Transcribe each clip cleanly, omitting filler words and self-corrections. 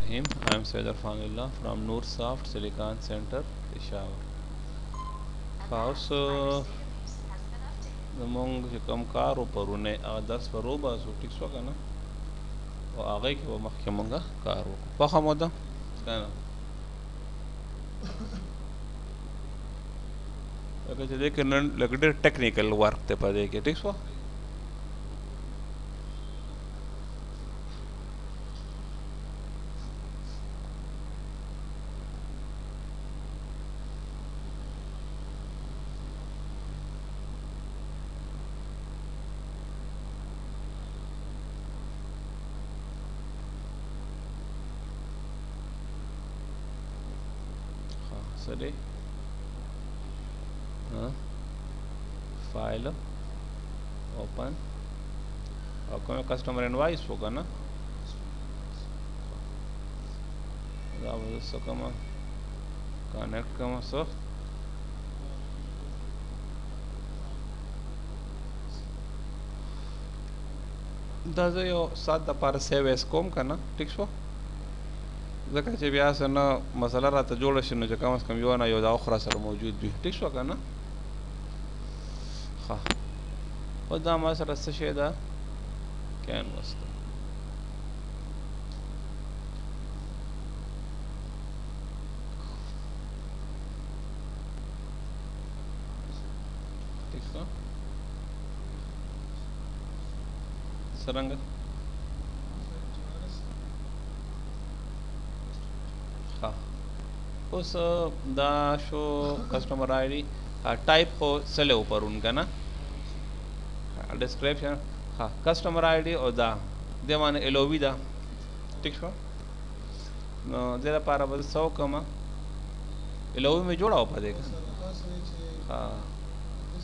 Rahim. I am Sayyid Arfanullah from Noorsoft Silicon Center, Peshawar. خاص زمونږ چې کوم کار و پرونه هغه درس به روباسو ټیک شو که نه او هغې کې به مخکې مونږه کار وکړو خوښه مو ده که نه لکه چې دې کې نن لږ ډېر ټیکنیکل ورک دی په دې کې ټیک شوه څه دی فایل اوپن او کوم کسټمر انوایس و که نه دا به زه څه کومه کانیکټ کومه څه دا زه یو ساعت دپاره سیو ایز کوم که نه ټیک شو ځکه چې بیا څه نه مسله راته جوړه شي نو چې کم از کم یو نه یو دا اخرى سره موجود وي ټیک شو که نه ښه اوس دا ما سره څه شی ده کینوس ده ټیک شو څرنګه ښه اوس دا شو کسټمر آی ډي ټایپ خو څه و پرون که نه ډسکرپشن ها کسٹمر آئی डी او دا دې باندې ال او وی دا ٹھیک شو نو دې لپاره به څه وکړم ال او وی مې جوړاو په دې کې ها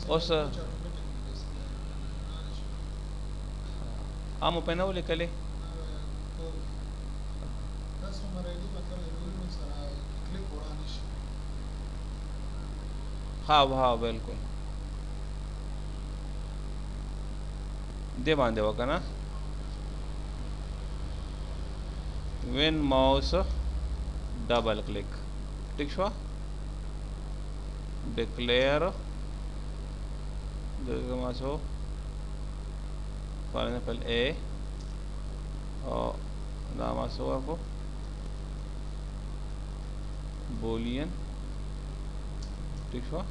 اوس عامو په نو لیکلې ها بالکل दे बांधे होगा ना when mouse double click ठीक show declare मासो for example a और दामासो आपको boolean ठीक शो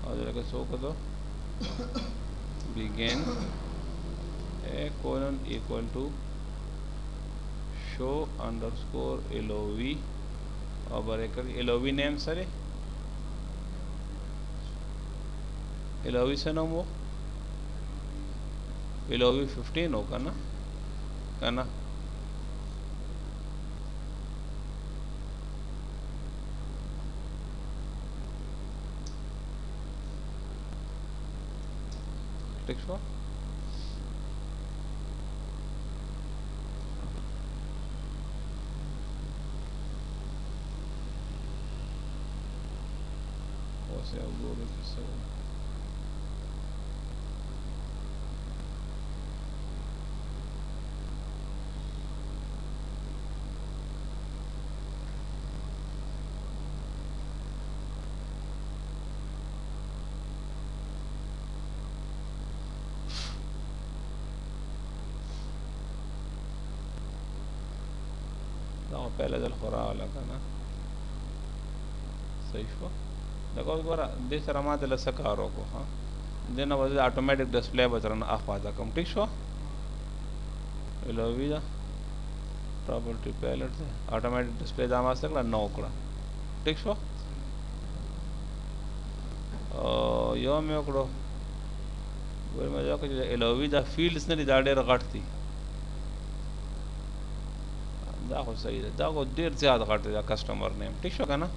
और जरा सो कर दो begin a colon equal to show underscore lov और bracket lov name sir lov से नाम वो lov 15 होगा ना है ना ठीक है से अब बोलो किससे पहले दल खुरा वाला का ना सही शो देखो गोरा दे सर मा दल सकारो को हां देना वजह ऑटोमेटिक डिस्प्ले बचरन आफादा कम ठीक शो एलोवी दा प्रॉपर्टी पैलेट से ऑटोमेटिक डिस्प्ले दामा सकला नो कड़ा ठीक शो यो में ओकड़ो वर में जाके एलोवी दा फील्ड्स ने दा ډېر غټ دي دا خو صحیح ده دا خو ډېر زیات غټ دی دا کسټمر نیم ٹھیک شو که نه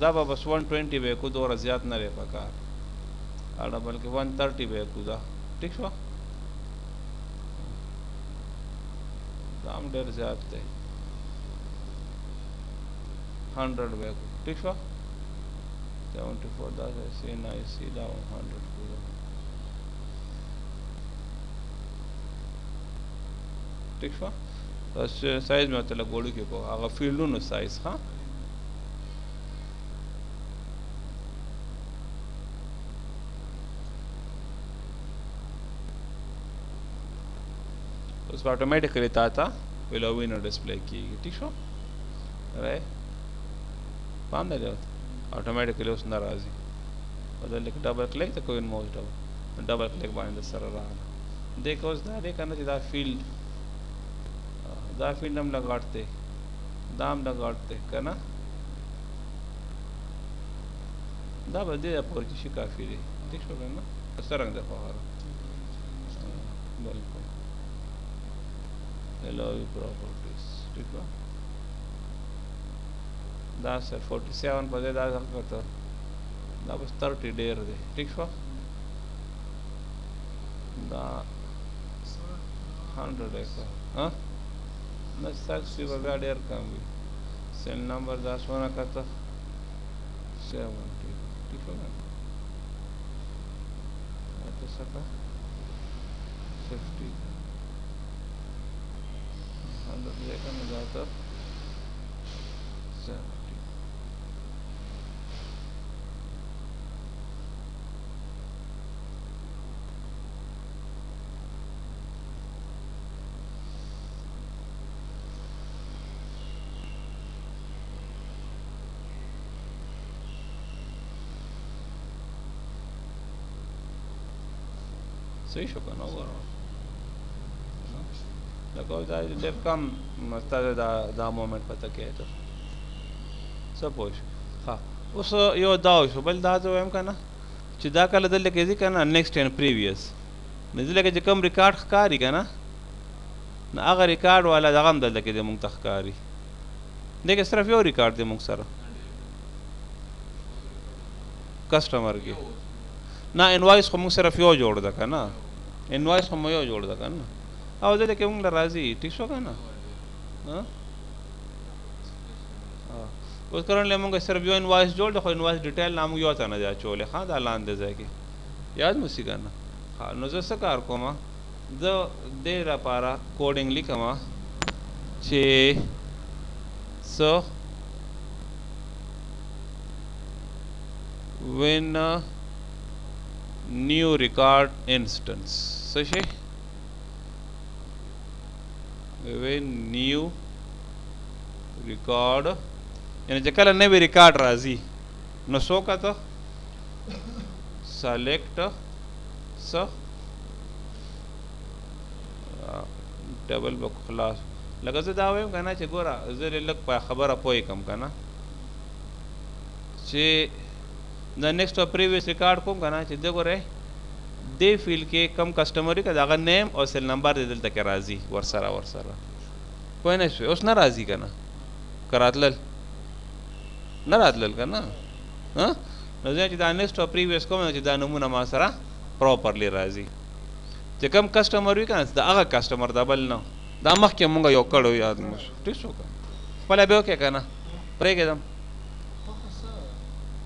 دا به بس 120 به کو دوره زیات نه دی پکار اړه بلکې 130 به کو دا ٹھیک شو دا هم ډېر زیات دی 100 به کو ٹھیک شو 74 دا سی نای سی دا 100 کو ٹھیک شو साइज में मतलब गोड़ी के को आगा फील्डों साइज हाँ उस पर ऑटोमेटिकली ताता विलोविनो डिस्प्ले की ठीक शो राइट पाम दे ऑटोमेटिकली उस नाराजी बदल लेके डबल क्लिक तो कोई mouse double click bind sir रहा देखो उस दारे करना चाहिए फील्ड दा फील्ड हम लगाते दाम लगाते करना दा बदे अपोर की शिकाफी रे ठीक शो करना सरंग दफा हारा बिल्कुल LOV properties ठीक है दा सर 47 पर दा करता दा बस 30 डेर दे ठीक है दा 100 एक हाँ न सर सिवा गा डेर कम भी सेल नंबर दा सोना करता 70 ठीक है ना तो सका 50 100 लेकर न जाता 70 सही शोका ना होगा लगो दा जब कम मस्ता दा मोमेंट पता क्या है तो सपोज हाँ उस यो दाव शो बल दा जो एम करना चिदा का लदल लेके जी करना नेक्स्ट एंड प्रीवियस नजर लेके जो कम रिकॉर्ड कारी करना ना अगर रिकॉर्ड वाला जगम दल लेके जो मुंग तखकारी देखे सिर्फ यो रिकॉर्ड दे मुंग सर कस्टमर के ना इनवॉइस को मुंग सिर्फ यो जोड़ दका ना इनवॉइस को यो जोड़ दका ना अब दे लेके मुंग राजी ठीक शो का ना हाँ उस कारण ले मुंग सिर्फ यो इनवॉइस जोड़ दो इनवॉइस डिटेल नाम यो आता ना जा चोले हाँ दा लान दे जाएगी याद मुसी का ना हाँ नजर से कार को माँ द दे रा पारा कोडिंग लिखा माँ चे so when a new record instance so she when new record यानी जकल ने भी रिकॉर्ड राजी न सो का तो select so डबल बखलास लगा से दावे कहना चे गोरा जरे लग पा खबर अपोई कम करना चे द नेक्स्ट प्रीवियस रिकॉर्ड को कहना चे देखो रे दे फील के कम कस्टमर का जागा नेम और सेल नंबर दे दिल तक राजी वर्षरा कोई नहीं उस ना राजी करना करातलल ना रातलल करना हाँ नजर चिदा नेक्स्ट प्रीवियस को मैं चिदा नमूना मासरा प्रॉपरली राजी जे कम कस्टमर भी कहना आगा कस्टमर दबल ना दामक के मुंगा यो कड़ो याद मुझ ठीक शो का पहले बे क्या कहना ब्रेक एकदम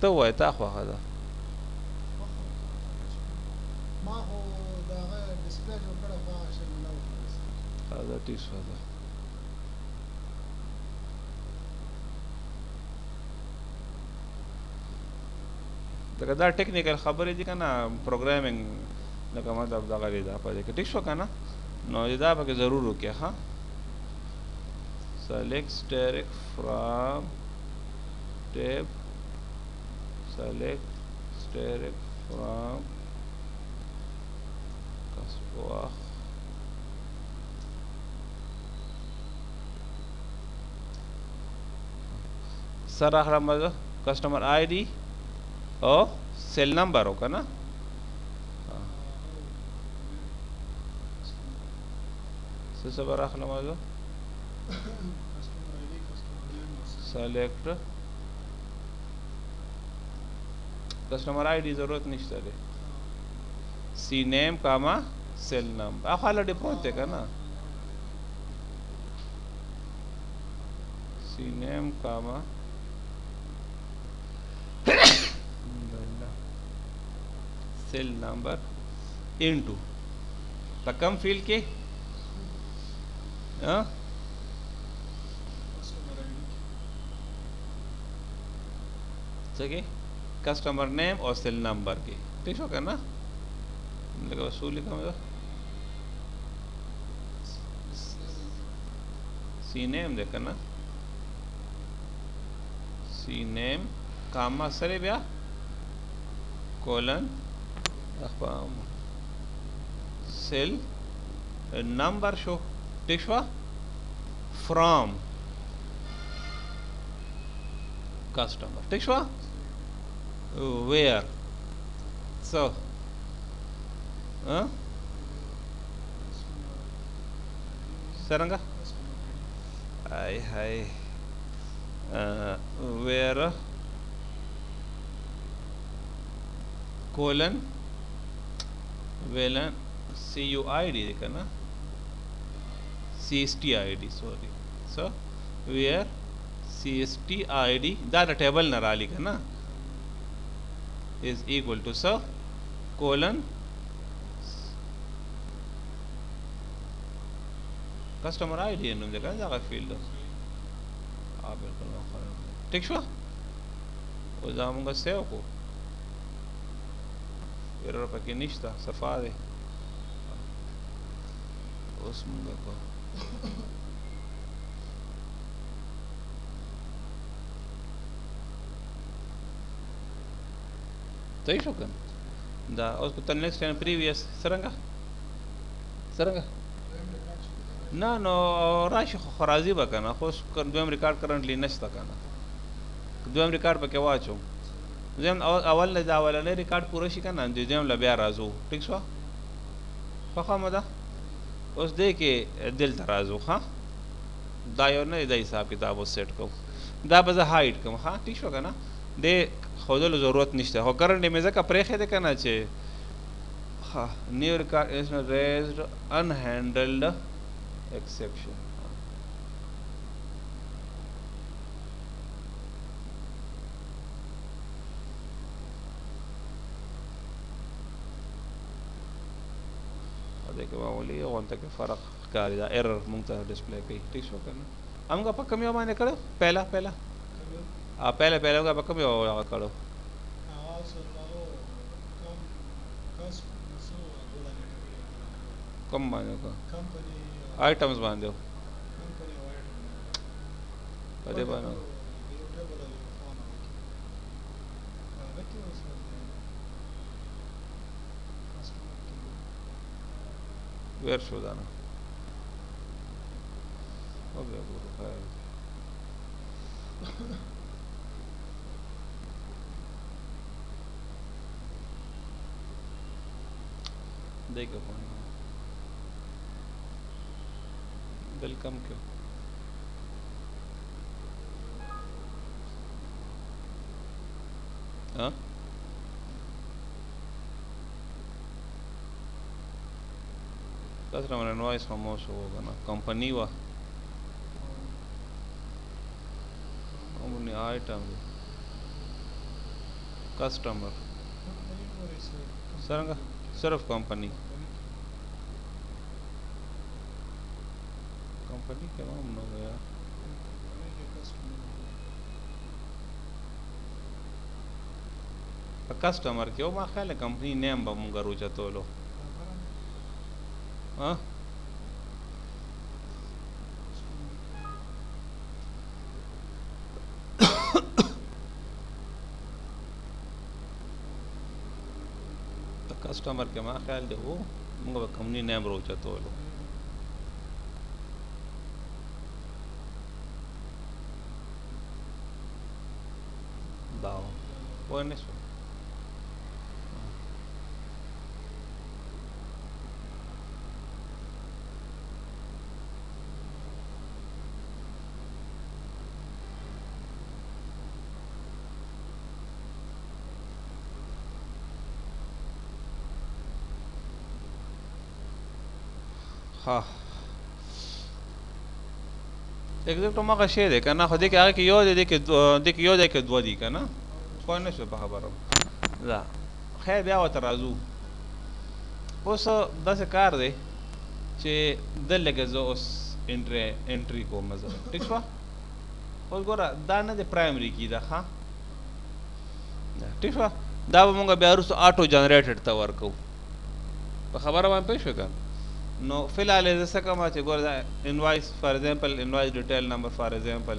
तो वो है ताख़वा हज़ा हज़ा ठीक शो हज़ा तो कदा टेक्निकल खबर है जी का ना प्रोग्रामिंग लगा मतलब दागा ले जा पाए ठीक शो का ना नौजदा पर ज़रूर हो क्या हाँ select static from tab select static from kaswa सरह रमज़ कस्टमर ID और सेल नंबर होगा ना सब रख लो सेलेक्ट कस्टमर ID जरूरत नहीं चले सी नेम कामा सेल नंबर आखाला डिपोट है ना सी नेम कामा सेल नंबर इनटू तकम फील के څه کې کسٹمر نیم او سیل نمبر کې ٹھیک شو کنه لکه وصول کوم سی نیم ده کنه سی نیم کاما سره بیا کولن اخبام سیل نمبر شو ٹھیک شو فرام کسٹمر ٹھیک شو where so saranga hi where colon Velan CUID देखना CSTID sorry so where CSTID that table narali kana is equal to so colon customer ID نوم ده کنه دا فیلډ بالکل ٹھیک شو او دا موږ سیو کو ایرر پکې نشته صفا ده اوس موږ کو صحیح شو کنه دا اوس په نیکسټ اینڈ پریویس څنګه نه نو راشي خو راضي به کنه خو دویم ریکارډ کرنټلی نشته کنه دویم ریکارډ پکې واچو زم اول نه دا اولنې ریکارډ پوره شي کنه دویم لا بیا راځو ٹھیک شو فخامه ده اوس دې کې دل ترازو ها دا یو نه د حساب کتاب او سیټ کو دا به زه هایټ کوم ها ٹھیک شو کنه دې خودلو ضرورت نشته خو کرنټ مې ځکه پرېښې ده کنه چې ها نیو ریکارډ از ریزډ unhandled exception देखो मामूली वहाँ तक फ़र्क कारी दा एरर मुंगता डिस्प्ले कई ठीक शो करना हम का पक्का में माने करो पहला पहले का पक्का में वाला करो कम माने का आइटम्स मान दो अरे बानो वेर शो दाना ओके देखो वेलकम क्यों हाँ कस्टमर इनवॉइस खामोश होगा ना कंपनी वा कंपनी आइटम कस्टमर सरंगा सिर्फ कंपनी के नाम न गया कस्टमर के वो ख्याल है कंपनी नेम बमुंगा रोचा तो लो हाँ कस्टमर के माँ ख्याल दे वो मुंगा कंपनी नेम रोचा तो लो दाव वो नहीं सो हाँ एग्जैक्ट मगा शे दे करना खुद के आगे कि यो दे कि यो दे के दो दी करना कौन नहीं सुबह खबर ला खैर ब्याह तराजू उस 10 कार दे चे दल लगे जो उस एंट्री को मजा ठीक बा उस गोरा दाना दे प्राइमरी की दा हाँ ٹھیک شو دا به مونږ بیا وروسته آټو جنریټډ ته ورکو په خبره باندې پوه شوې که نو فی الحال یې زه څه کوم چې ګوره دا انوایس فار ایگزامپل انوایس ډیټیل نمبر فار ایگزامپل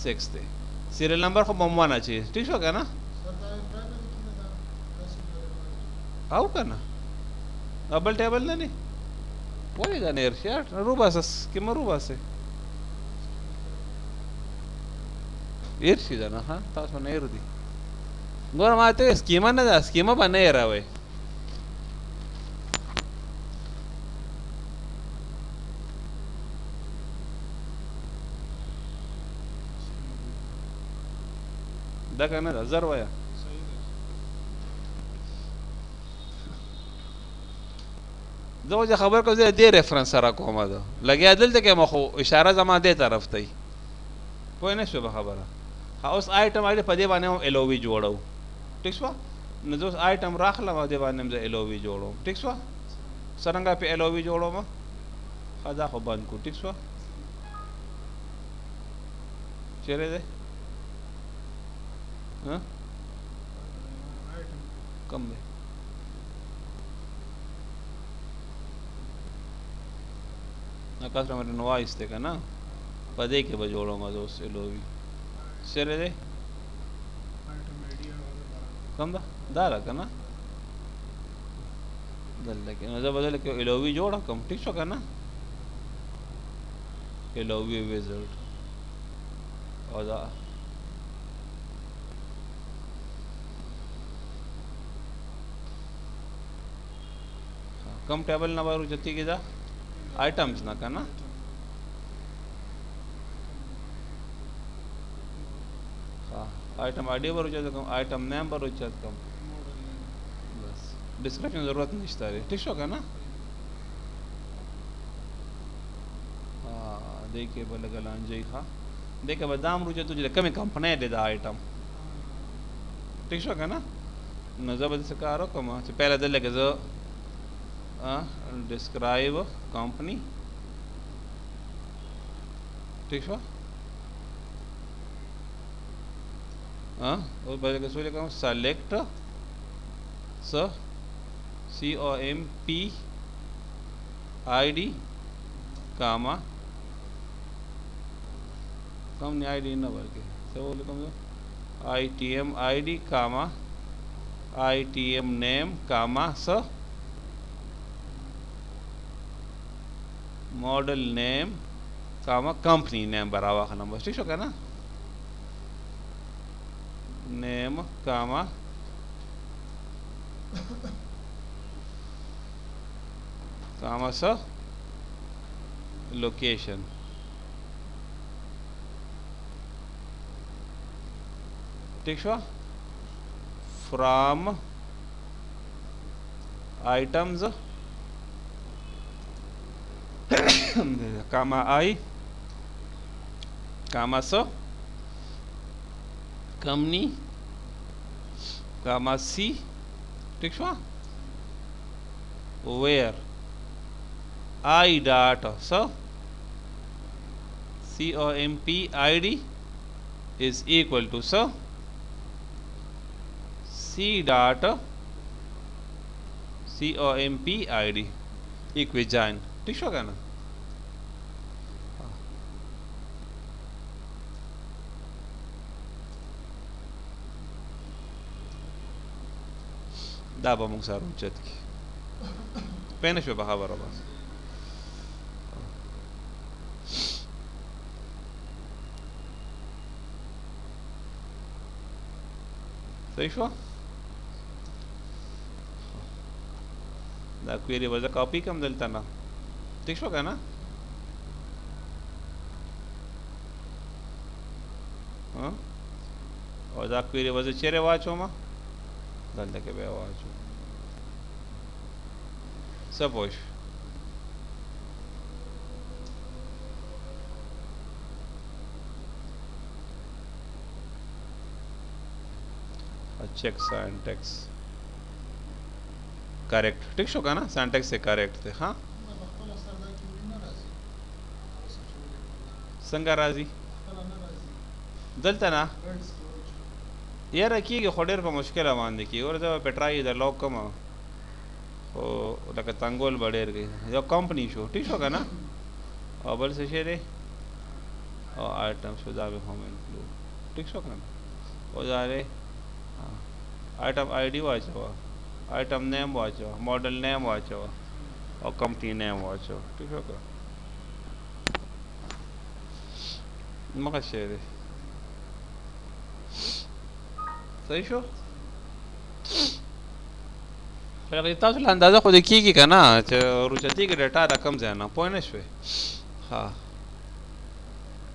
6 دی سیریل نمبر خو به مو ونه چې ٹھیک شو که نه او که نه بل ټیبل نه دی ولې دا نه ارشاد روباسس کې مه روباسئ ایر شي ده نه ها تاسو نه ایر دي ګوره ما ته سکیمه نه ده سکیمه به نه ایروئ دغه نه ده زر وایه زه اوس خبر کوم زه دې ریفرنس سره کوم ده لګیا دلته کې مخ اشاره زما دې طرف ته پوه نه شو به خبره اوس آیټم آی ډي په دې باندې هم ایل او وي جوړو ٹھیک شو نو زه اوس آیټم راخلم او دې باندې هم زه ایل او وي جوړوم ٹھیک شو څرنګه په ایل او وي جوړوم ښه دا خو بند کړو ٹھیک شو چیرې دی کم دی کسٹمر انوائس دی که نه په دې کې به جوړوم زه اوس ایل او وي چیرې دی کم ده دا ده که نه دلته کې نو زه به دلته کې ایل او وي جوړه کړم ټیک شو که نه ایل او وي ویزرډ او دا کم ټیبل نمبر اوچتېږي دا आइटम्स ना करना हाँ आइटम आईडी पर उच्च कम आइटम नेम पर उच्च कम बस डिस्क्रिप्शन ज़रूरत नहीं है ठीक शो का ना हाँ देखिए बोले गलान जी हाँ देखिए बदाम रुचे तुझे कमी कंपनी दे दा आइटम ठीक शो का ना नज़र से करो कम पहले दिल लगे जो describe company ठीक है और बाद में लिखा select COMP ID कामा कम नहीं ID ना बल्कि सब लिखा ITM ID कामा ITM name कामा मॉडल नेम कामा कंपनी नेम बराबर का नंबर ठीक है ना नेम कामा कामा लोकेशन ठीक है from items comma I comma company comma C ठीक है where I dot COMP ID is equal to C dot COMP ID equivalent ठीक है ना دا به موږ سره اوچت کړي پوه نه شوې په خبره بس صحیح شوه دا کویري به زه کاپي کړم دلته نه ټیک شوه که نه او دا کویري به زه چیرې واچوم دلته کې به یې واچوم څه پوه شو चेक सिंटैक्स करेक्ट ठीक शो का ना सिंटैक्स से करेक्ट थे हाँ संगा राजी दलता ना यार कېږي خو ډېر په مشکله باندې کېږي ور زه په ټرای د لوک کوم خو لکه تنګول به ډېر کوي یو کمپني شو ټیک شو که نه او بل څه شی دی او آیټم شو دا به هم انکلوډ ټیک شو که نه او دا دی آیټم آی ډي واچوه آیټم نیم واچوه ماډل نیم واچوه او کمپنی نیم واچوه ټیک شو که مغه شی دی صحیح شو خو تاسو له اندازه خو د کېږي که نه چې روچتېږي ډیټا د کم ځای نه پوه نه شوې ها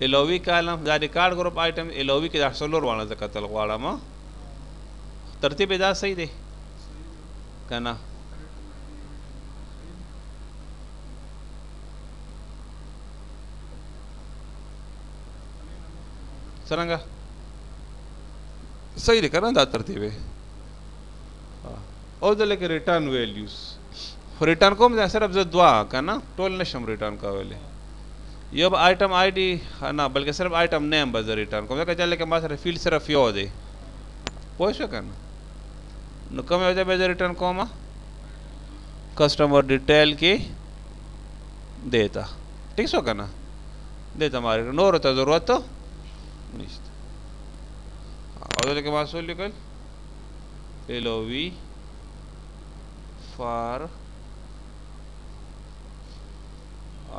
الوي کالم دا ریکارډ ګروپ آیټم الوي کې دا څلور واړه زه کتل غواړم ترتیب یې دا صحیح دی که نه څرنګه صحیح دی که نه دا ترتیب یې او دلته کې ریټرن ویلیوز ریټرن کوم ځای صرف زه دوه که نه ټول نشم ریټرن کولی یو به آیټم آی ډي نه بلکې صرف آیټم نیم به زه ریټرن کوم ځکه چې هلته کې ما سره فیلډ صرف یو دی پوه شو که نه نو کوم یو ځای به زه ریټرن کوم کسټمر ډیټیل کې دیتا ٹھیک شو که نه دیتا ما نورو ته ضرورت نشته او دلته کې ما څه ولیکل LOV for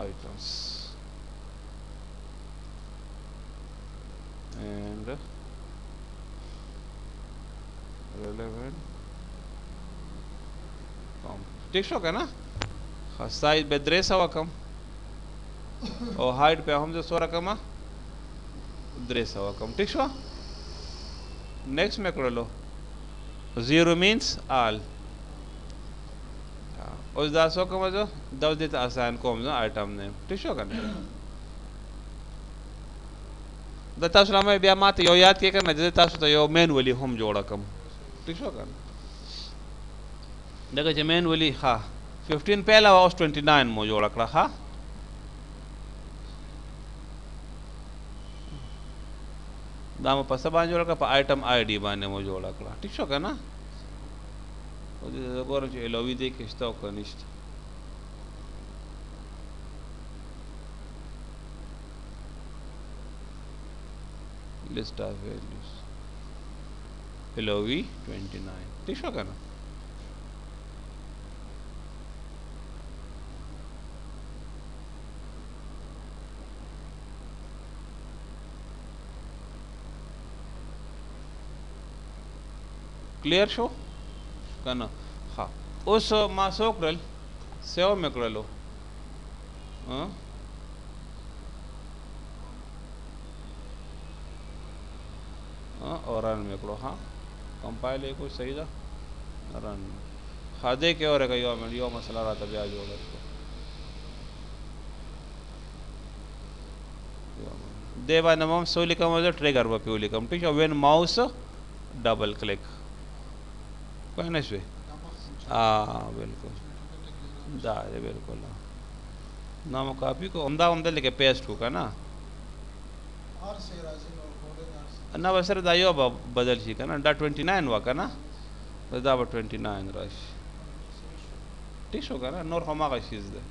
items and relevant ٹھیک شو که نه سایز به 300 کم او هایټ په هم زه څو رقمه 300 کم ٹھیک شو نیکسٹ میں کړلو 0 means all اوس دا څو کوم زه دا دې ته اساین کوم زه آیټم نیم ٹھیک شو که نه د تاسو لامه بیا ماته یو یاد کې کنه چې تاسو ته یو مینولی هم جوړه کم ٹھیک شو کنه دغه چې مینولی ها 15 پہلا اوس 29 مو جوړ کړه ها دا مو په سبا جوړ کړه په آیټم آی ډي باندې مو جوړ کړه ٹھیک شو کنه او دې وګورئ چې الوی دې کې شته او که نشته list of values LOV 29 ٹھیک شو کنه क्लियर شو کنه ها اوس ما څو کړل سیو مې کړلو और रन में करो हाँ कंपाइल है कुछ सही था रन खादे के और यो मसला रहा था ब्याज होगा इसको देवा नमम सो लिखा मुझे ट्रिगर पर क्यों लिखा ठीक है व्हेन माउस डबल क्लिक कोई ना इसमें बिल्कुल दा है बिल्कुल नाम कॉपी को उम्दा लिखे पेस्ट होगा ना ना बस सर दायो बदल शी ना डा 29 हुआ का ना बस दा 29 रश ठीक होगा ना नोर हमा का चीज़ दे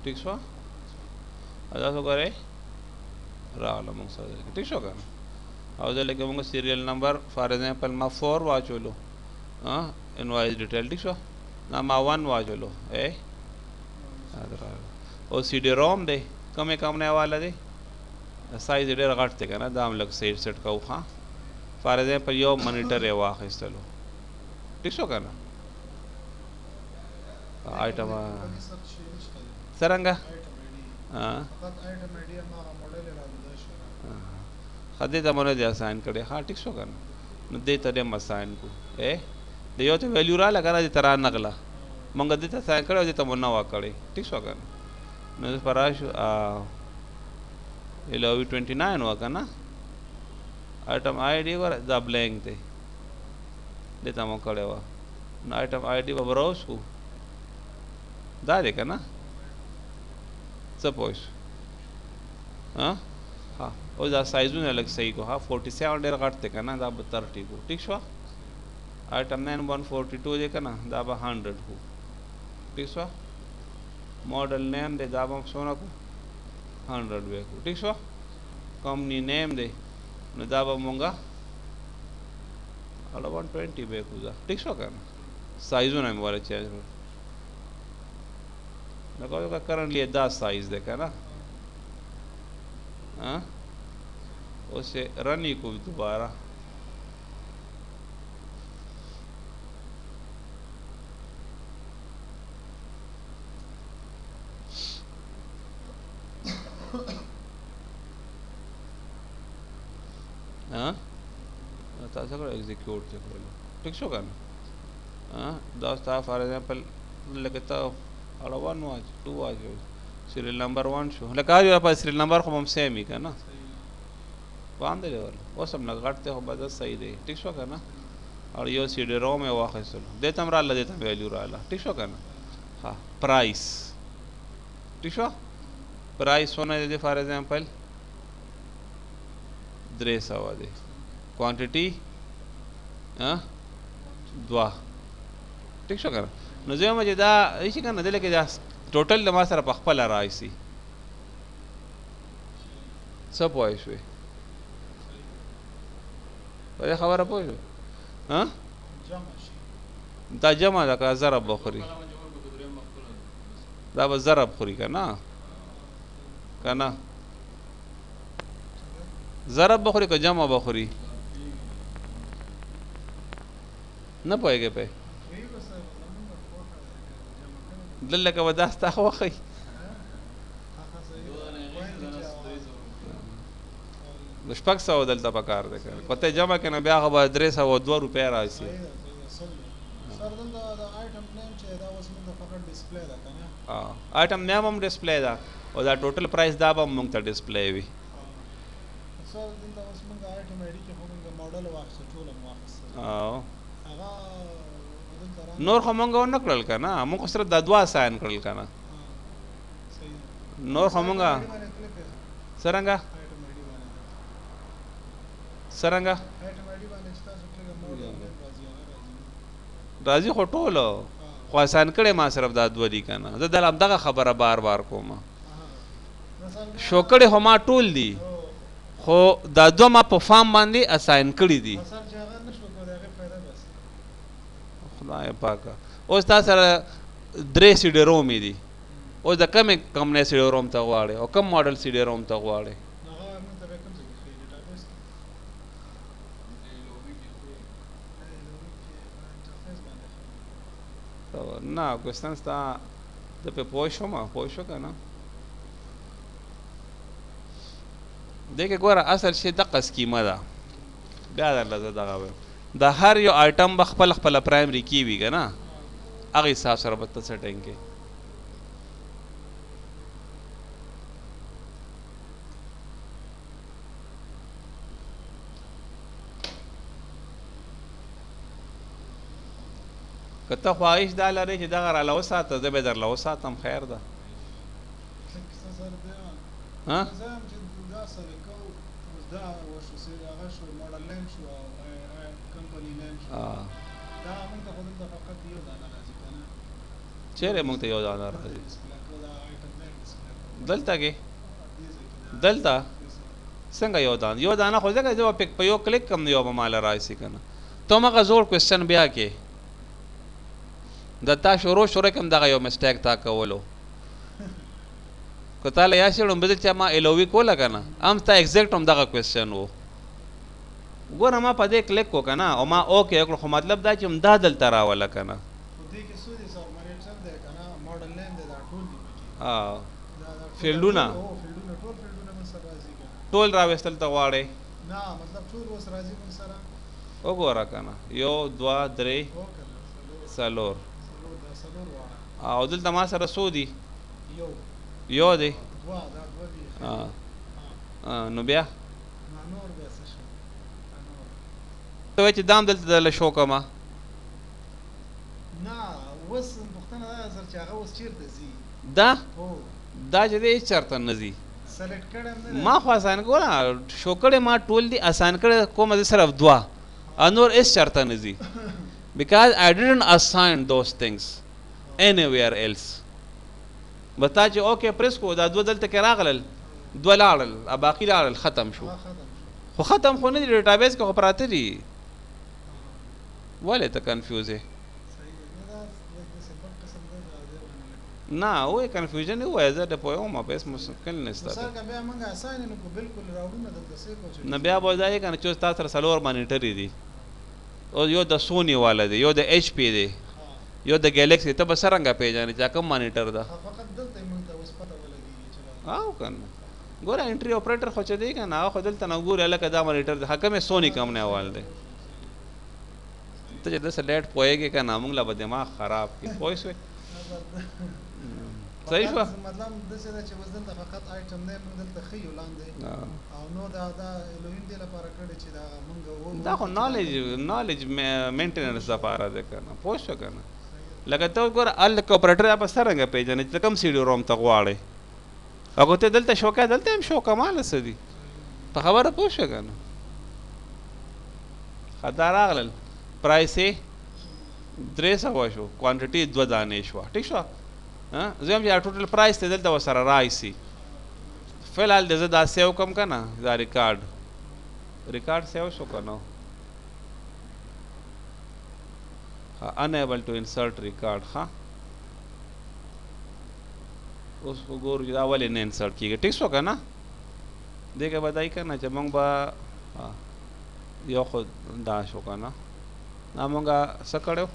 ठीक छो अदा तो करे रावला मंगसा ठीक छो का और लेके मंग सीरियल नंबर फॉर एग्जांपल मा 4 वाचोलो हां इनवॉइस डिटेल ठीक छो ना मा 1 वाचोलो ए अदरा ओ सीडी रोम दे कमे कमने वाला दे साइज डेर घटते kana दाम लग सेट का हां फॉर एग्जांपल यो मॉनिटर है वाखिस्तलो ठीक छो kana आइटम सरंगा खदे त मन दे असाइन करे हाँ ठीक छो कन न दे तरे मसाइन को ए दे यो तो वैल्यू रा लगा दे तरा नगला मंग दे त असाइन करे दे त मन वा करे ठीक छो कन न पराश LOV 29 हुआ का ना आइटम आईडी ور दा ब्लैंक थे देता मो कड़े वा ना आइटम आईडी व ब्राउज को दा देखा ना सपोज हाँ हाँ और दा साइज़ में अलग सही को हाँ 47 डेर काटते का ना दा 30 को ठीक शो आइटम 9 142 देखा ना दा 100 को ठीक शो मॉडल नेम दे दा सोना को 100 बेको ठीक शो कंपनी नेम दे न दा मंगा अला 120 बेको दा ठीक शो का साइज़ में वाले चेंज हो ना को करंटली 10 साइज़ देखा ना हाँ उसे रनी को दोबारा हाँ ताज़ा करो एग्जीक्यूट से करो ठीक शो करना हाँ दोस्त आप फॉर एग्जांपल लगता अड़ा 1 वाज 2 वाज सीरियल नंबर 1 शो लगा जो आप सीरियल नंबर को हम सेम ही करना बांध दे वाला वो सब लगाते हो बस सही दे ठीक शो करना और यो सीडी रोम में वाक़ चलो देता हमरा अल्लाह देता वैल्यू रहा ठीक शो करना हाँ प्राइस ठीक शो प्राइस होना दे फॉर एग्जांपल 300 दे क्वांटिटी हाँ 2 ठीक शो करना नज़र में जदा इसी का नज़र लेके जा टोटल हमारे सारा पखपल आ रहा है इसी सब पॉइंट हुए पर खबर है पॉइंट हाँ दा जमा दा का ज़रब बखरी दा बस ज़रब खुरी का ना ज़रब बखरी का जमा बखरी न पाएगे पे दल्ले का वदास्ता हुआ कहीं दुष्पक सा दलता पकार देखा पते जमा के ना ब्याह का बाद 2 रुपया रहा इसी आइटम नेम हम डिस्प्ले दा और दा टोटल प्राइस दा बम मुंगता डिस्प्ले भी नोर खमंगा वो नकल का ना मुझको सिर्फ ददवा साइन करल का ना नोर खमंगा सरंगा सरंगा राजी खोटोलो ख्वासान करे माँ सिर्फ दादवली का ना तो दल अब्दा का खबर है बार बार को माँ शोकड़े हमा टूल दी हो दादवा माँ परफॉर्म बांधी असाइन करी दी खुदा पाका उस ता सर ड्रे सीडे रोम ही दी उस दा कम ने सीडे रोम तक वाले और कम मॉडल सीडे रोम तक वाले ना क्वेश्चन था जब पे पोशो का ना देखे गोरा असल शे दक्का स्कीमा दा ब्यादा लज़ा दगा दा हर यो आइटम बखपल खपल प्राइमरी की भी का ना अगे हिसाब से रबत सेटिंग के कता ख्वाहिश दा लरे कि दगा ला वसात जबे दर ला वसात हम खैर दा हाँ चेहरे मुंगते यो दाना राजी दलता के दलता संगा यो दाना खोजे का जो पिक पे यो क्लिक कम यो माला राजी करना तो मगा जोर क्वेश्चन ब्याह के दत्ता शोरो कम दगा यो मिस्टेक था कवलो कता ले याशी उन बदल चमा एलोवी को लगा ना हम ता एग्जैक्ट हम दगा क्वेश्चन वो गोर हम पदे क्लिक को कना और मा ओके को मतलब दा कि हम दा दलता रहा वाला कना हाँ फील्डूना टोल रावेस्तल तवाड़े ना मतलब टोल रोस राजी मन सरा ओ गोरा कना यो 2 3 सलोर आ उदल तमा सरा सोदी यो दे हाँ हाँ नुबिया ته چې دام دلته دله شو کومه نه اوس پوښتنه دا سر چې هغه اوس چیرته ځي دا هو دا چې دی چېرته نه ځي سلیکټ کړی هم نه ما خو آسان ګوره شو کړی ما ټول دي آسان کړی کومه زه صرف دوه نور هېڅ چېرته نه ځي because I didn't assign those things anywhere else بس تا چې اوکې پریس کو دا دوه دلته کې راغلل دوه لاړل باقي لاړل ختم شو خو ختم خو نه دي ډیټابیس کې خو پراته دي ولې ته کنفیوز یې نه وای کنفیوژن نه وای زه د پوهوم په اسم مشکل نه ستاسو سر بیا موږ اساین نه کو بالکل راوړو نه دلته څه کوچ نه بیا وځي کنه چې تاسو سره سلور مانیټر دي او یو د سونی والا دی یو د ایچ پی دی یو د ګیلکسي ته به څرنګه پیژنې چې کوم مانیټر ده فقط دلته موږ ته اوس پته ولګي چې او کنه ګوره انټری اپریټر خو چا دی کنه هغه دلته نه ګوره الکه دا مانیټر ده حکم سونی کمپنی حوال دی ته چې د سلیټ پوهېږي کنه موږ لا به دماغ خراب کی پوه شوې صحیح شو مطلب د څه چې وزن د فقط آیټم نه موږ دلته خيو لاندې او نو دا الوهیم دی لپاره کړی چې دا موږ دا خو نالج مینټیننس لپاره ده کنه پوه شو کنه لکه ته ګوره ال کوپریټر په څرنګه پیژنې چې کوم سیډي روم ته غواړې هغه ته دلته شوکه دلته هم شو کمال څه دي په خبره پوه شو کنه خدا راغلل پرایس یې 300 شو کوانټیټي 2 دانې شوه ټیک شو زه هم چې ټوټل پرایس ته دلته ورسره رایسي فی الحال د زه دا سیو کم که نه دا ریکارډ سیو شو که نه unable to insert record ها اوس وګورو چې دا ولې نه انسرټ کېږي ټیک شو که نه دې کې به دای که نه چې موږ به یو خو دا شو که نه دا موږ څه کړی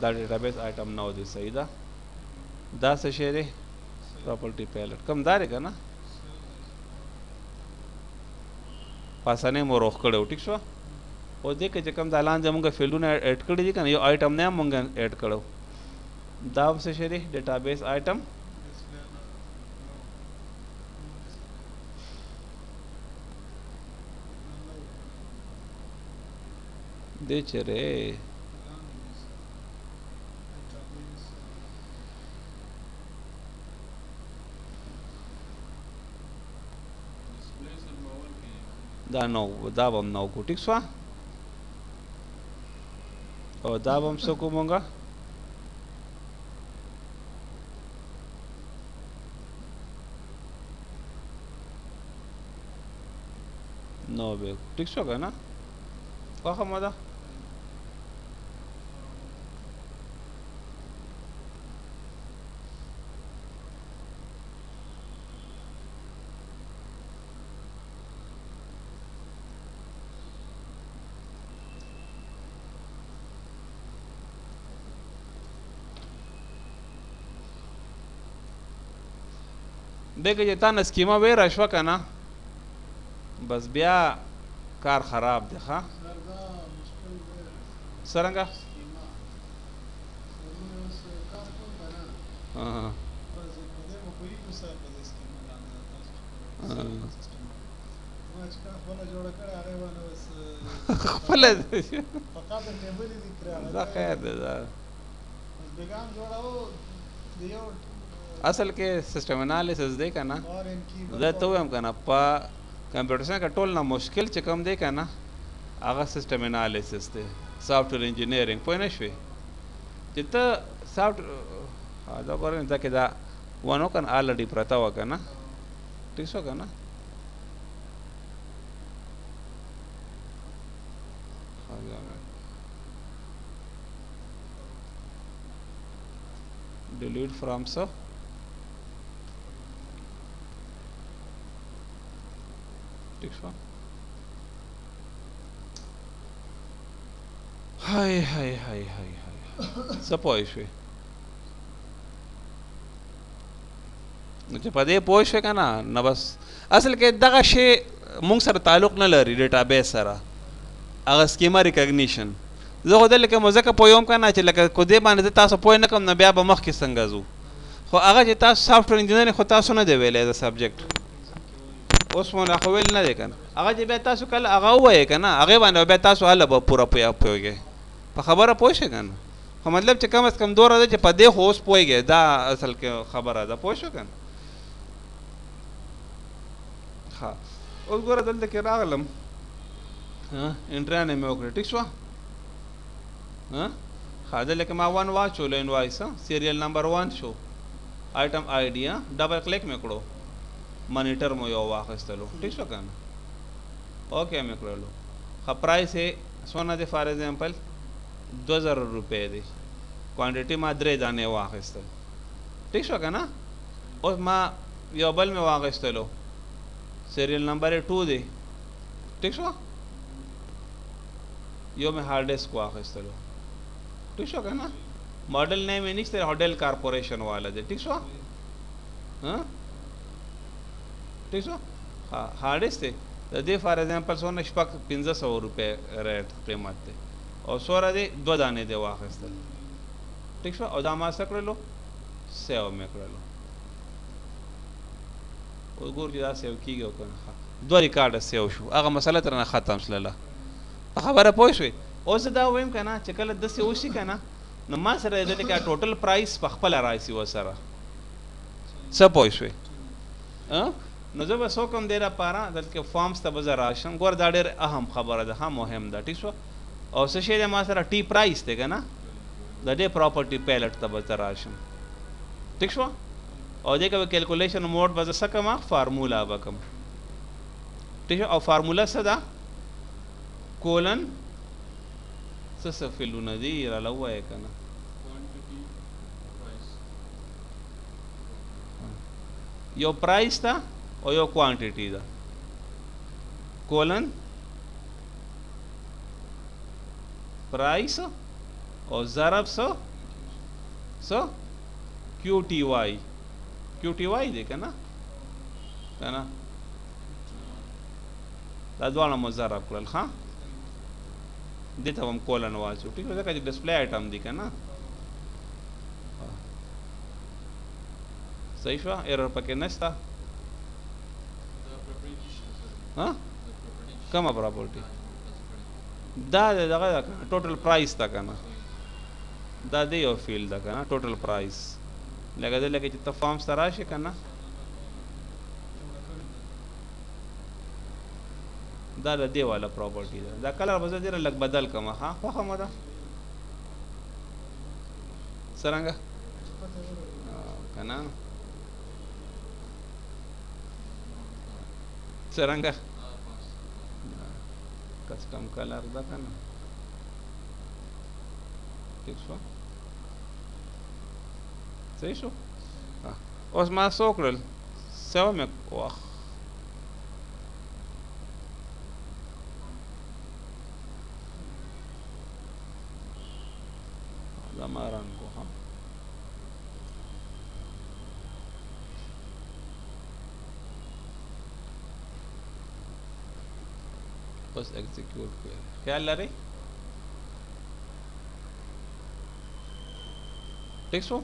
دا ډیټابیس آیټم نه و دی صحیح ده دا څه شی دی پراپرټي پیلټ کم دا دی که نه پاسنۍ مو روغ کړی و ټیک شوه او دې کې چې کوم دا لاندې مونږ فیلډونه ایډ کړي دي که نه یو آیټم نه هم مونږ ایډ کړو دا څه شی دی ډیټابیس آیټم دې چېرې دا نو دا به هم نه وکړو ټیک شوه او دا به هم څه کوو مونږه نو به ټیک شو که نه خوښه مو ده دیکھے چې تا نه سکیما ویره شوه که نه بس بیا کار خراب دی ښه څرنګه خپله دا خیر دی دا اصل کې سسټم انالیسس دی که نه زه ته ووایم که نه په کمپیوټر ساینس کې ټول نه مشکل چې کوم دی که نه هغه سسټم انالیسس دی سافټویر انجینیرینګ پوه نه شوې چې ته سافټ دا ګورې دا کې دا ونه که نه آلریډي پرته وه که نه ټیک شو که نه delete from so ٹھیک شو هاي څه پوه شوې نو چې په دې پوه شوې که نه نه بس اصل کې دغه شی مونږ سره تعلق نه لري ډیټابیس سره هغه سکیما ریکګنیشن زه خو دلته کې مو ځکه پوهوم که نه چې لکه کو دې باندې زه تاسو پوه نه کړم نو بیا به مخکې څنګه ځو خو هغه چې تاسو سافټویر انجینرینګ خو تاسو نه دی ویلی د سبجیکټ اوس مو خو ویل نه دی کنه هغه چې بیا تاسو کله هغه وایې کنه هغه باندې بیا تاسو هله به پوره پوهیږئ په خبره پوه شئ کنه خو مطلب چې کم از کم دوره ده چې په دې خو اوس پوهیږئ دا اصل کې خبره ده پوه شو کنه ها اوس ګوره دلته کې راغلم انټریا نه مې وکړه ټیک شوه ها دلته کې ما 1 واچولو انوایس سیریل نمبر 1 شو آیټم آی ډي ډبل کلیک مې کړو مانیټر مو یو واخیستلو ټیک شو کنه اوکې مې کړلو ښه پرایس یې څونه دی فار ایگزامپل 2000 روپۍ دی کوانټیټي ما 3 دانې واخیستل ټیک شو کنه اوس ما یو بل مې واخیستلو سیریل نمبر یې 2 دی ټیک شو یو مې هارډ ډیسک واخیستلو ټیک شو کنه ماډل نیم یې نشته هوټل کارپوریشن والا دی ټیک شو ټیک شو هارډ ډیسک دی د دې فار ایگزامپل څونه شپږ 1500 روپۍ ریټ قیمت دی او سوره دی 2 دانې دی واخیستل ټیک شو او دا ما څه کړلو سیو مې کړلو اوس ګور چې دا سیو کېږي او که نه 2 ریکارډه سیو شو هغه مسله ترنه ختم شلله په خبره پوه شوې اوس دا وایم که نه چې کله داسې وشي که نه نو ما سره دلته کې ټوټل پرایس په خپله راشي ورسره څه پوه شوې نو زه به څه کوم دې لپاره دلته کې فارمز ته به زه راشم ګوره دا ډېر اهم خبره ده ښه مهم ده ټیک شو او څه شی دی ما سره ټي پرایس دی که نه د دې پراپرټي پیلټ ته به زه راشم ټیک شو او دې کې به کیلکولیشن موډ به زه څه کوم فارمولا به کوم ټیک شو او فارمولا څه ده کولن څه فلونه دي راله ووایه که نه یو پرایس ده او یو کوانټیټي ده کولن پرایس او ضرب څه کیو ټي وای دی که نه دا دواړه مو ضرب کړل ښه دې ته هم کولن واچو ټیک ځکه چې ډسپلی آیټم دی که نه صحیح شوه ایرر پکې نشته کومه پراپرټي دا دغه ده که نه ټوټل پرایس ده که نه دا دی یو فیلډ ده که نه ټوټل پرایس لکه دلته کې چې ته فارمز ته راشې که نه دا د دې والا پراپرټي ده دا کلر به زه ډېره لږ بدل کړم ښه خوښه مو ده څرنګه که نه څرنګه کسټم کلر ده که نه ٹھیک شو صحیح شو اوس ما څه وکړل سیو مې واخ دا ما رن کو ها اوس ایگزیکیوټ کړئ خیال لرئ ٹھیک شو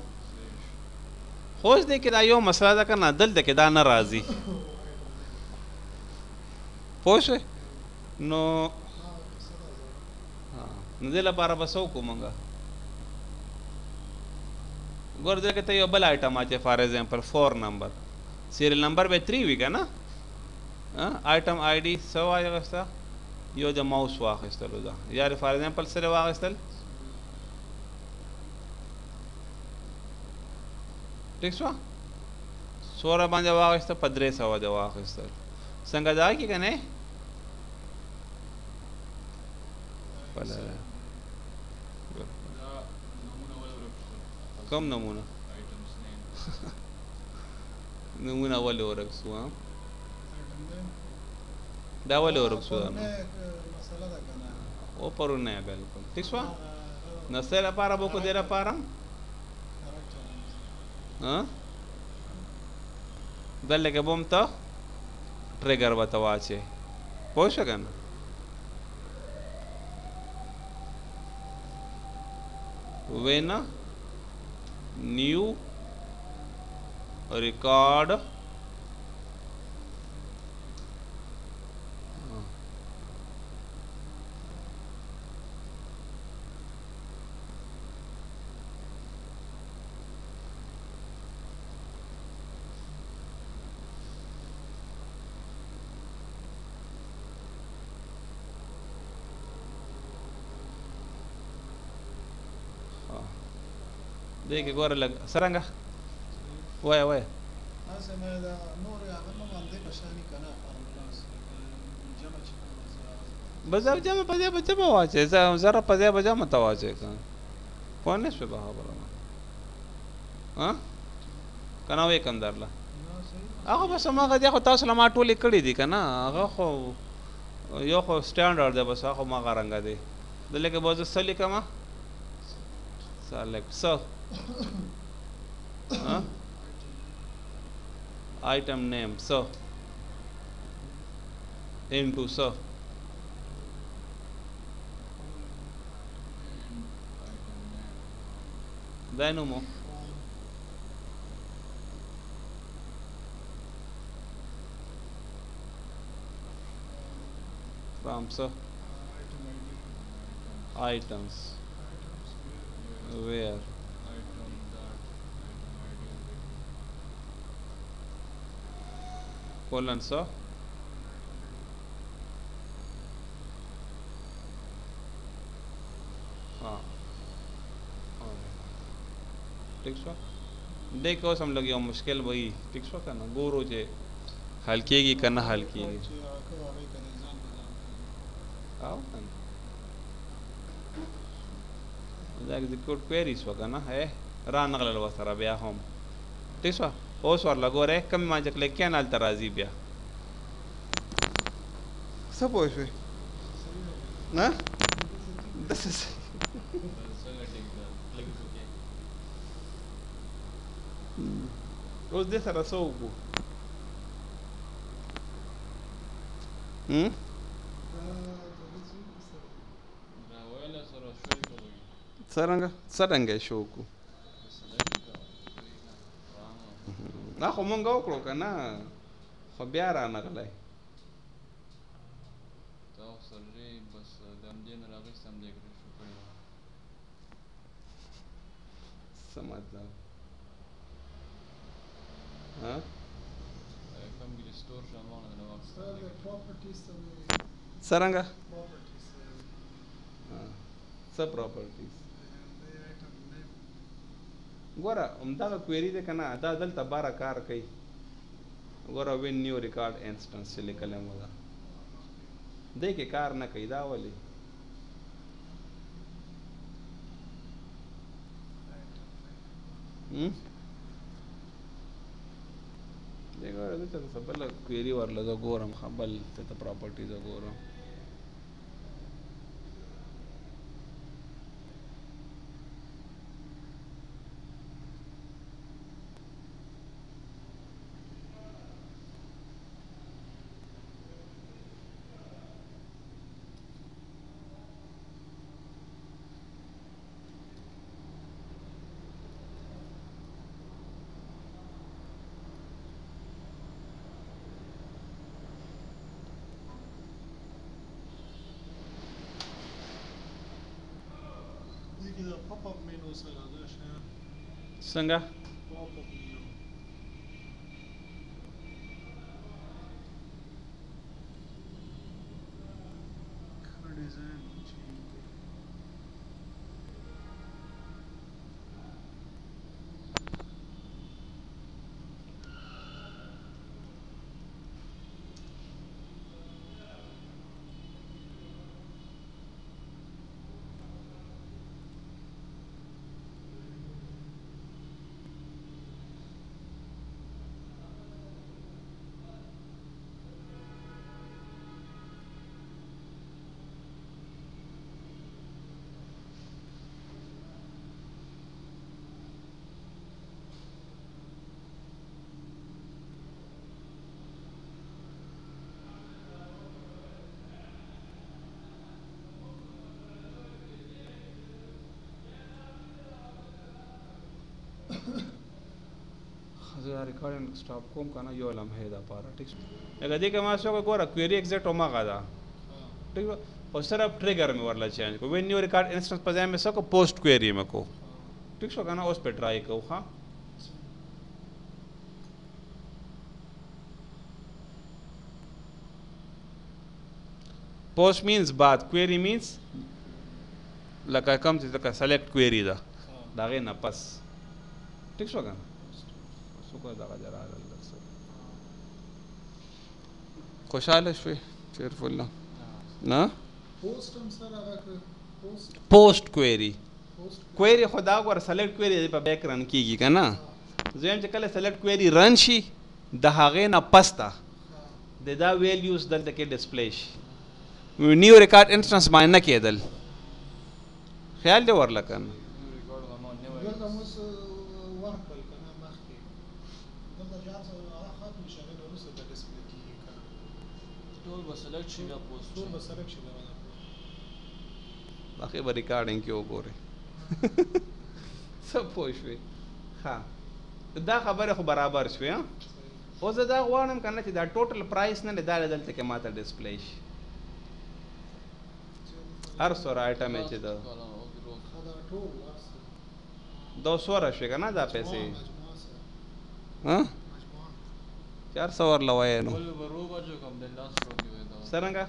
خو اوس دې کې دا یو مسله ده که نه دلته کې دا نه راځي پوه شوې نو دې لپاره به څه وکړو مونږ ګوره دلته کې ته یو بل آیټم اچې فار ایگزامپل 4 نمبر سیریل نمبر به 3 وي که نه آیټم آی ډي څه واخیسته یو د ماوس واخیستلو ده یا فار ایگزامپل سره واخیستل ٹھیک شو سوره باندې واخیسته په 300 د واخیستل څنګه دا کې که نه کوم نمونه نمونه ولې ورک شو دا ولې ورک شو او پرونه بالکل ٹھیک شو نسته لپاره به کو دې لپاره دلته کې بوم ته ټریګر ورته واچې پوه شو که نه when new record دې کې ګوره لږ څرنګه وایه وایه هسه مې دا نور هغه نو باندې بشانی کنه فارمولاس جمع چې کوم بس अब जमा पजे बच्चे वाचे जरा पजे बजा मत वाचे का कौन है पे बहा बोला हां कना वे कंदरला هغه بس ما غدي خو تاسو لما ټولې کړې دي کنه هغه خو یو خو سټانډرډ دی بس هغه ما غرنګ دی دلته به زه سلی کما select so item name so into so dynamo from so items where colon so हाँ ठीक छो देखो हम लोग यो मुश्किल वही ठीक छो करना गोरो जे हल किएगी करना हल किएगी आओ करना एग्जीक्यूट क्वेरीज वगैरह है रान नगल वसरा बिया हम ठीक छो ओस वर लगो रे कम माजक ले क्या नाल तराजी बिया सब होए ना दस os de sara sogo saranga saranga shoku na خو مونږ وکړو کنه خو بیا را نغلی څه مطلب ها څرنګه څه پراپرټیز ګوره همدغه کویری دی که نه دا دلته باره کار کوي ګوره وین نیو ریکارډ انسټنس چې لیکلی مو ده دی کې کار نه کوي دا ولې دی ګوره دلته څه بله کویري ورله زه ګورم ښه بل ته پراپرټي زه ګورم pop-up menu سره دا شی څنګه pop-up menu ډیزاین recording stop कोम करना यो लम्हे दा पारा ठीक अगर देखे वहाँ से गोरा क्वेरी एग्जैक्ट होमा गादा ठीक है और सर अब ट्रिगर में वाला चेंज को व्हेन यू रिकॉर्ड इंस्टेंस पर जाए में सको पोस्ट क्वेरी में को ठीक सो करना उस पे ट्राई करो हाँ पोस्ट मीन्स बाद क्वेरी मीन्स लगा कम से लगा सेलेक्ट क्वेरी दा दागे ना पस ټیک شو کنه څوک دا غجر راغل خوشاله شوي چیرفل نه پوسټ هم سره هغه پوسټ کويري کويري خدا ور سلیکټ کويري په بیک رن کیږي کنه زم چې کله سلیکټ کويري رن شي د هغه نه پستا د دا ویلیوز دلته کې ډسپلی شي نیو ریکارډ انسټنس باندې نه کېدل خیال دی ورل کنه دلته موږ ورکل کنه مخکې دلته جار سره ختم شي هغه وروسته د ډسپلی کیږي کنه ټول به سلیکټ شي یا پوسټ ټول به سلیکټ شي باقي به ریکارډینګ کې وګورئ څه پوه شوې ها دا خبره خو برابر شوې ها اوس زه دا غواړم که نه چې دا ټوټل پرایس نه دا دلته کې ماته ډسپلی شي هر څومره آیټم یې چې دا سوره شوې که نه دا پیسې ها 400 ورله وایې نو څرنګه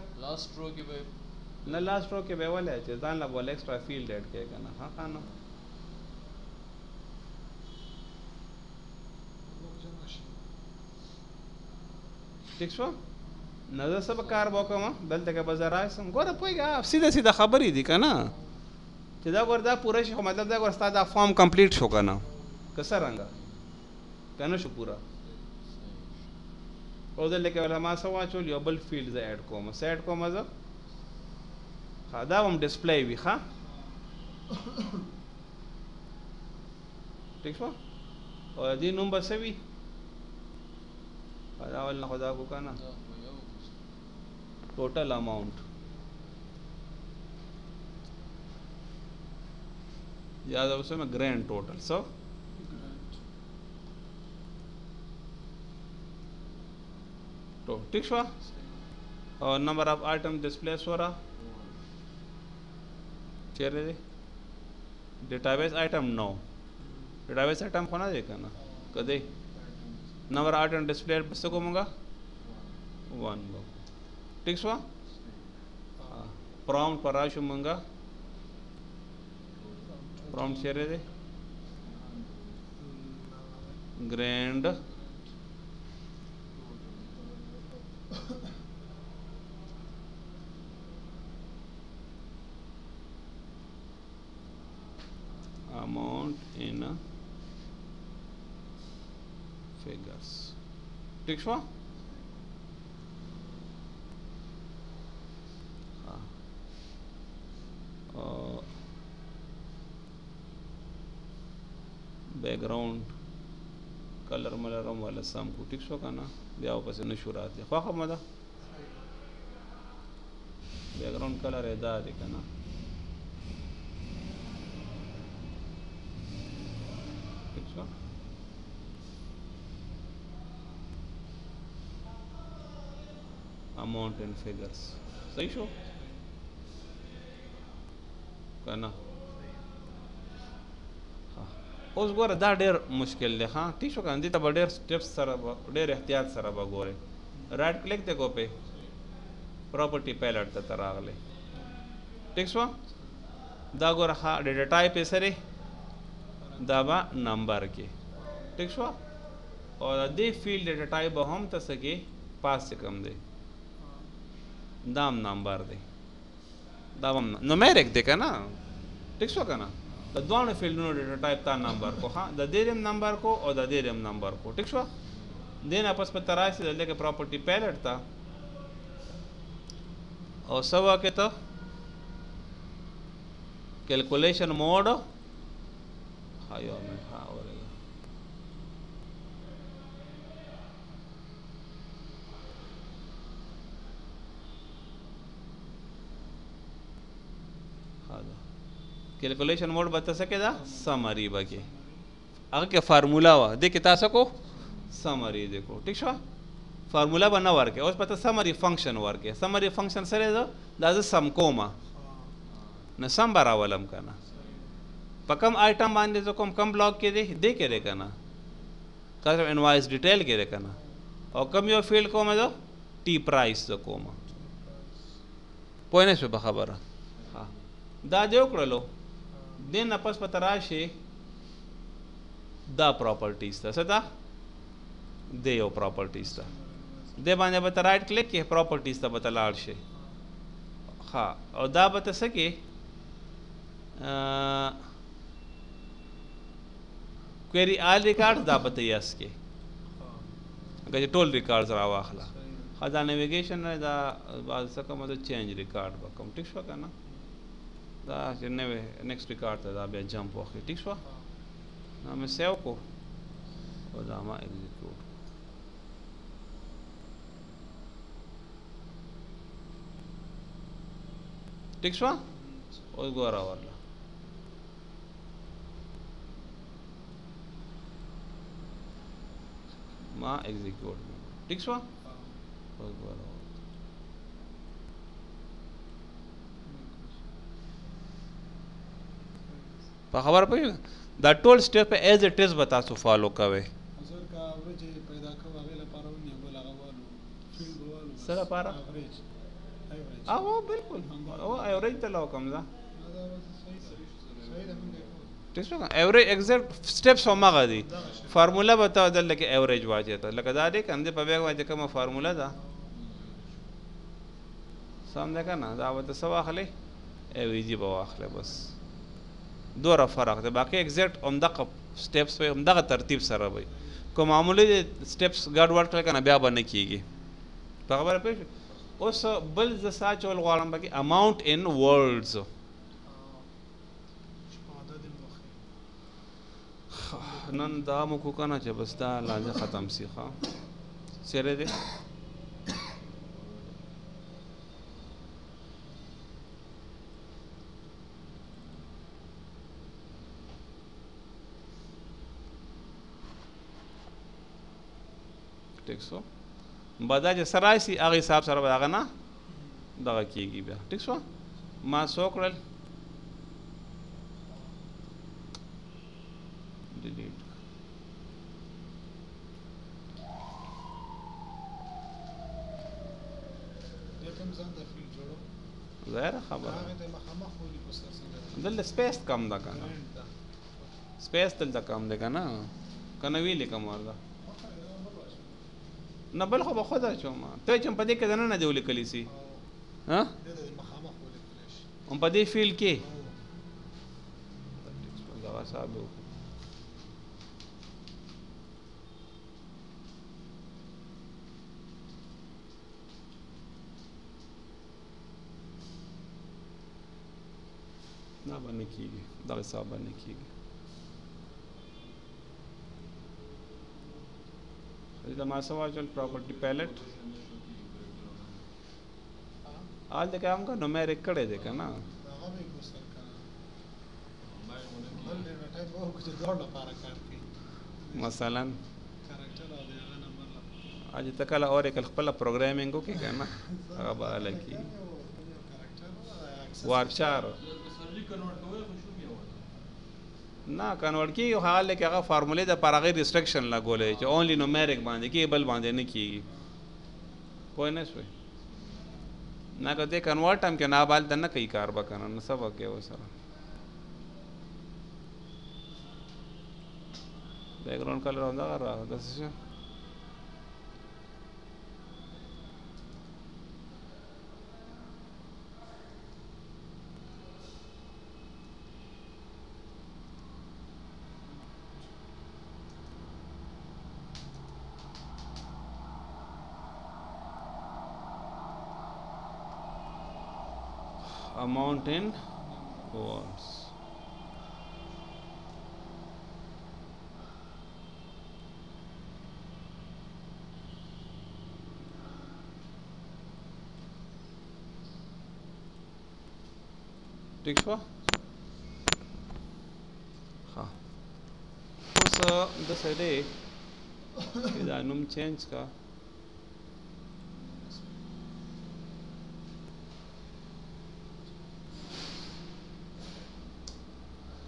نه لاست رو کې به ولې چې ځان لا بول ایکسترا فیلډ اډ کې کنه ها خانو ٹھیک شو نه زه سب کار وکم دلته کې بازار راځم ګوره پوهیږه سیده سیده خبرې دي کنه چې دا ګور دا پوره شي مطلب دا ګور ستا دا فارم کمپلیټ شو کنه که څرنګه کنه شو پورا او دلته کې ولا ما سو واچول یو بل فیلډ ز اډ کوم سیټ کوم زه دا هم ډسپلی وي ښه ٹھیک شو او دې نوم به څه وي دا اول نه خدا کو کنه ټوټل اماونټ یاد اوسه مې ګرینډ ټوټل سو تو ٹھیک شو او نمبر اف آیټم ډسپلی سورا چیرې دی ډیټابیس آیټم نو ډیټابیس آیټم خو نه دی که نه که دی نمبر آیټم ډسپلی څه کومه 1 به ټیک شوه پرامپټ پر راشو مونږه پرامپټ چیرې دی ګرینډ amount in figures ٹھیک شو بیک گراؤنड کلر ملرم والا سم کو ٹھیک شو کنه بیا پس نشو راځي خو خمه ده بیک گراؤنड کلر ادا دي کنه amount and figures صحیح شو کنه اوس ګوره دا ډېر مشکل دی ها ٹھیک شو کنه دې ته به ډېر سټیپس سره به ډېر احتیاط سره به ګورئ رائټ کلیک دی کو پې پراپرټي پیلټ ته راغلی ٹھیک شو دا ګوره ها ډیټا ټایپ یې سره دا به نمبر کې ٹھیک شو او دې فیلډ ډیټا ټایپ به هم ته څه کې پاس کم دی دام نمبر دی دا هم نومیرک دی که نه ٹھیک شو که نه د دوانو فیلډونو ډیټا ټایپ تا نمبر کو ها د دې هم نمبر کو او د دې هم نمبر کو ٹھیک شو دې نه پس په تراشي دلته کې پراپرټي پیلټ تا او سوا کې ته کیلکولیشن موډ ها یو منټ ها ورګه کیلکولیشن موډ بتا سکے دا سمری بکی هغه کې فارمولا وا د کې تاسو کو سمری دیکھو ٹھیک شو فارمولا بنا ورکه اوس پته سمری فنکشن ورکه سمری فنکشن سره دا د سم کوما نه سم براولم کنه پکم آیټم باندې جو کم بلاک کې دی کې دی کنه کسٹم انوائس ډیټیل کې دی کنه او کم یو فیلډ کومه دو ټی پرایس جو کومه پوه نه شو خبره ها دا دیو کړلو دین اپس پته راشي دا پراپرټیز ته څه ده د یو پراپرټیز ته دې باندې به ته رایټ کلیک کې پراپرټیز ته به ته لاړ شي ها او دا به ته څه کې کوئري آل ریکارډ دا به ته یس کې اگر چې ټول ریکارډز را واخله ښه دا نیویګیشن دا څه کوم د چینج ریکارډ به کوم ټیک شوه که نه دا چې نوې نیکسټ ریکارډ ته دا بیا جمپ واخلي ټیک شوه دا مې سیو کو او دا ما ایگزیکیوټ ټیک شوه اوس ګوره ورله ما ایگزیکیوټ ټیک شوه اوس ګوره په خبره پوهېږئ دا ټول سټیپ ایز اټ از به تاسو فالو کوئ څه لپاره او بالکل او ایوریج ته لاو کوم ده ټیک شو ایوریج ایگزیکټ سټیپس هماغه دي فارموله به ته دلته کې ایوریج واچوې ته لکه دا دی که همدې په بیګ باندې کومه فارموله ده سم دی که نه دا به ته څه واخلې ایوریجي به واخلې بس دوره فرق دی باقي ایگزیکټ همدغه سټیپس وي همدغه ترتیب سره وي که معمولي سټیپس ګډ وډ کړی که نه بیا به نه کېږي په خبره پوه شو اوس بل زه سا چول غواړم پکې اماونټ ان ورډز نن دا مو کو که نه چې بس دا لانجه ختم سي ښه چیرې دی ټیک شو به دا چې څه راشي هغه حساب سره به هغه نه دغه کېږي بیا ټیک شو ما څه وکړل ډیلیټ ظاهره خبره دلته سپیس کم ده که نه سپیس دلته کم دی که نه که نه ویلې کم ورده نه بل خو به خود اچوم ته چې په دې کې دننه دې ولیکلی سي ها هم په دې فیل کې دغه حساب یې وکړو نه به نه کېږي دغه حساب به نه کېږي the Masawajan property palette all the काम का numeric कड़े देखा ना मसलन आज तक वाला और एक अलग प्रोग्रामिंग को क्या करना अब अलग की वार्चार نه کنورټ کېږي خو حال دی که هغه فارمولې د پر هغې ریسټرکشن لګولی چې اونلی نومیریک باندې کېږي بل باندې نه کېږي پوه نه شوئ نه که دې کنورټ هم کې نه به هلته نه کوي کار به که نه نو څه به کوې ورسره بیکګراؤنډ کلر همدغه را داسې شو amount in words ٹھیک شو हाँ اوس د سړی دا نوم چینج کا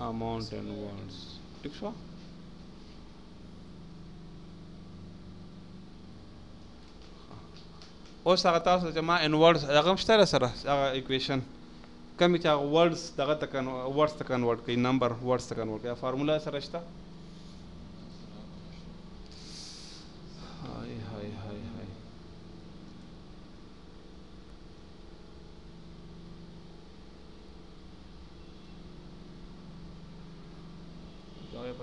amount and words ٹھیک شو اوس هغه تاسو چې ما ان ورډز هغه هم شته سره هغه ایکویشن کمی چې هغه ورډز دغه ته ورډز ته کنورټ کوي نمبر ورډز ته کنورټ کوي فارموله سره شته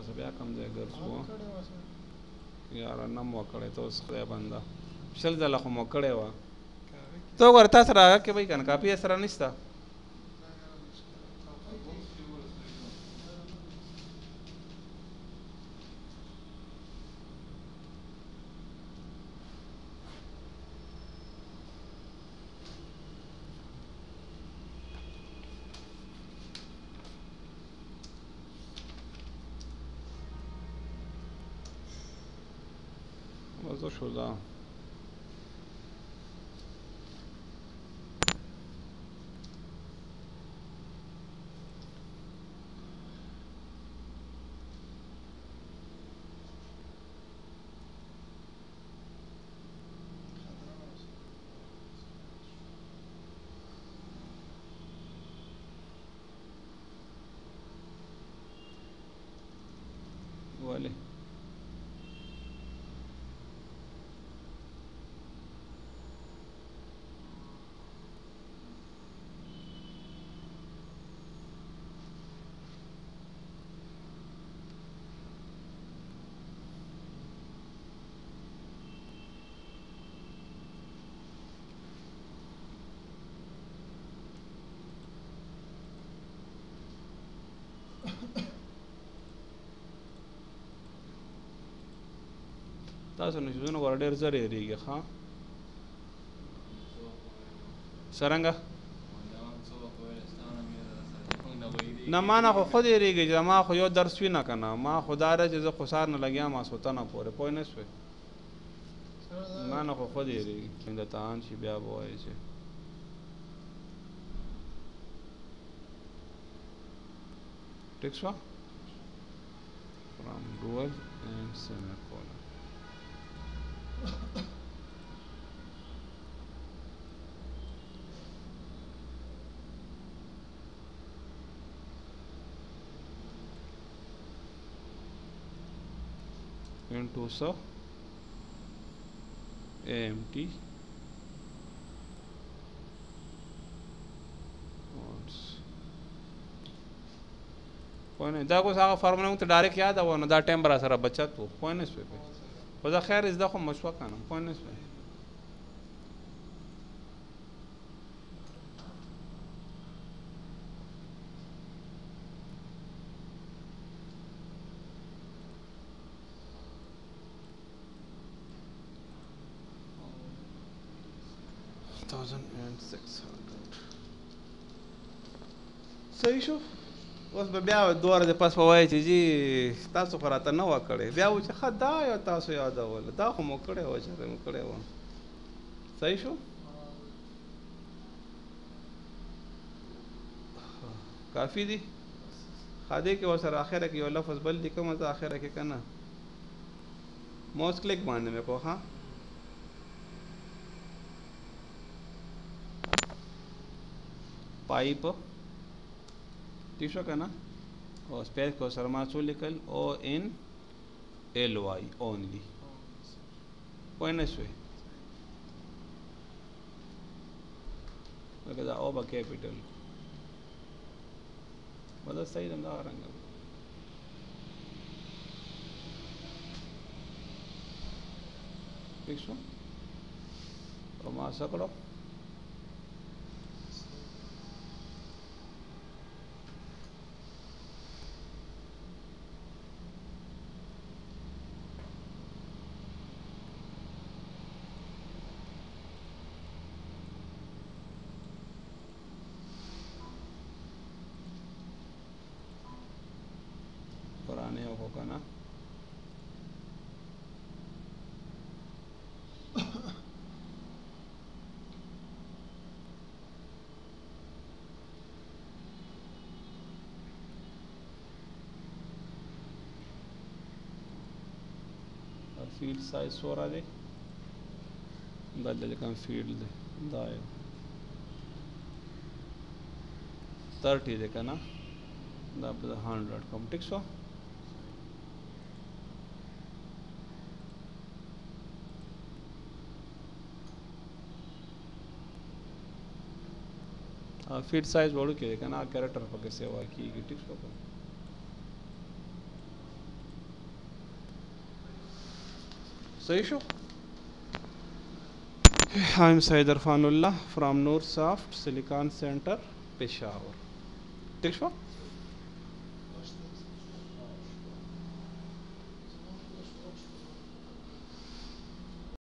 بس بیا کم ځای ګرځو یاره نه مو کړی ته اوس خدای بنده شل ځله خو مو کړی وه ته وګوره تا سره هغه کې به یې که نه کاپي یې سره نشته مزه شو ده ولې تاسو نشوزونه ګوره ډېر زر هېرېږي ښه څرنګه نه ما نه خو خود هېرېږي چې ما خو یو درس وي نه که نه ما خو دا ده چې زه خو سهار نه لګیا ماسخوتنه پورې پوه نه شوې ما نه خو خود هېرېږي د تهان شي بیا به وایې چې ټیک شوه from dual and semicolon into so AMT پوه نه دا اوس هغه فارموله موږ ته ډایرکټ یاد وه نو دا ټایم به را سره بچت و پوه نه شوې خو زه خیر زده خو مو شوه که نه پوه نه شوې صحیح شو اوس به بیا دوه ورځې پس به وایي چې جي تاسو خو راته نه وه کړې بیا و چې ښه دا یو تاسو یادوله دا خو مو کړې وه چېرې مو کړې وه صحیح شو کافي دي ښه دی کې ورسره اخره کې یو لفظ بل لیکم زه اخره کې که نه ماوس کلیک باندې مې کو ښه पाइप ٹھیک شو که نه او سپیس کو سره ما څو لیکل ONLY اونلی پوه نه شوې لکه دا او به کیپیټل به دا صحیح ده همدغه رنګه ٹھیک شو او ما څه کړو पुराने होगा ना फील्ड साइज हो रहा है दादा कम फील्ड दाए 30 देखा ना दा 100 कम टिक सो फीड साइज बड़ू के देखा ना कैरेक्टर पर कैसे हुआ की टिक सो صحیح شو. I am Said Irfanullah from Noor Soft Silicon Center, Peshawar. ٹھیک شو.